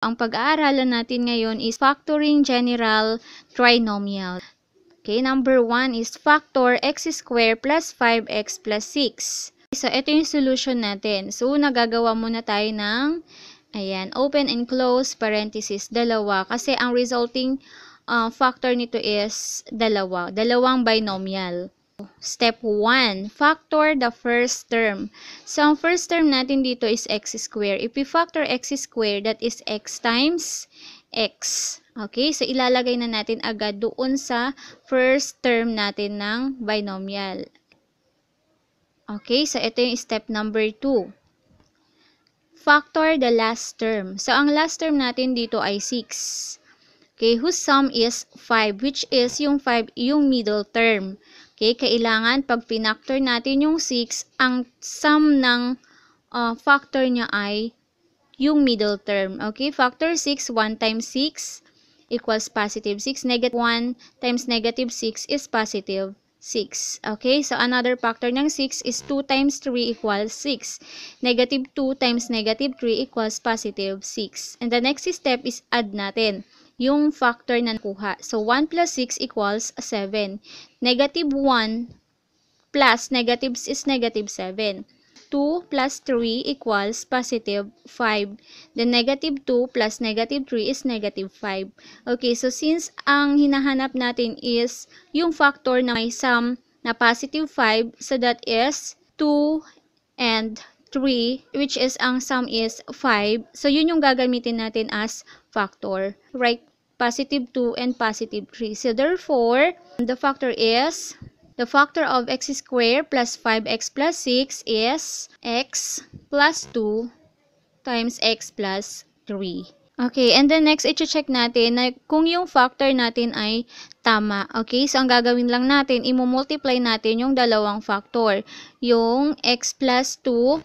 Ang pag-aaralan natin ngayon is factoring general trinomial. Okay, number 1 is factor x squared plus 5x plus 6. So, ito yung solution natin. So, nagagawa muna tayo ng, ayan, open and close parenthesis, dalawa. Kasi ang resulting factor nito is dalawa. Dalawang binomial. Step 1, factor the first term. So, ang first term natin dito is x squared. If we factor x squared, that is x times x. Okay, so ilalagay na natin agad doon sa first term natin ng binomial. Okay, so ito yung step number 2. Factor the last term. So, ang last term natin dito ay 6. Okay, whose sum is 5, which is yung 5, yung middle term. Okay, kailangan pag pinactor natin yung 6, ang sum ng factor niya ay yung middle term. Okay, factor 6, 1 times 6 equals positive 6. Negative 1 times negative 6 is positive 6. Okay, so another factor ng 6 is 2 times 3 equals 6. Negative 2 times negative 3 equals positive 6. And the next step is add natin yung factor na nakuha. So, 1 plus 6 equals 7. Negative 1 plus negative is negative 7. 2 plus 3 equals positive 5. Then, negative 2 plus negative 3 is negative 5. Okay, so since ang hinahanap natin is yung factor na may sum na positive 5, so that is 2 and 3, which is ang sum is 5. So, yun yung gagamitin natin as factor. Right? Positive 2 and positive 3. So, therefore, the factor is, the factor of x squared plus 5x plus 6 is x plus 2 times x plus 3. Okay, and then next, i-check natin na kung yung factor natin ay tama. Okay, so ang gagawin lang natin, i-multiply natin yung dalawang factor. Yung x plus 2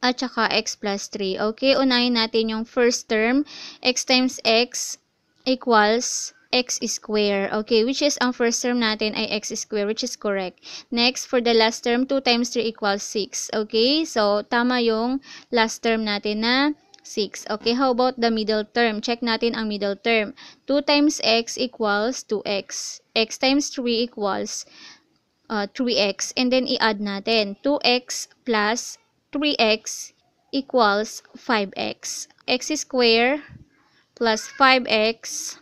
at saka x plus 3. Okay, unahin natin yung first term, x times x equals x squared. Okay, which is ang first term natin ay x squared, which is correct. Next, for the last term, 2 times 3 equals 6. Okay, so tama yung last term natin na 6. Okay, how about the middle term? Check natin ang middle term. 2 times x equals 2x. X times 3 equals 3x. And then, i-add natin. 2x plus 3x equals 5x. X squared plus 5x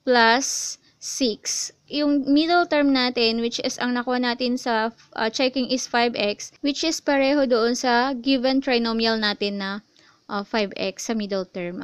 plus 6. Yung middle term natin, which is ang nakuha natin sa checking is 5x, which is pareho doon sa given trinomial natin na 5x sa middle term.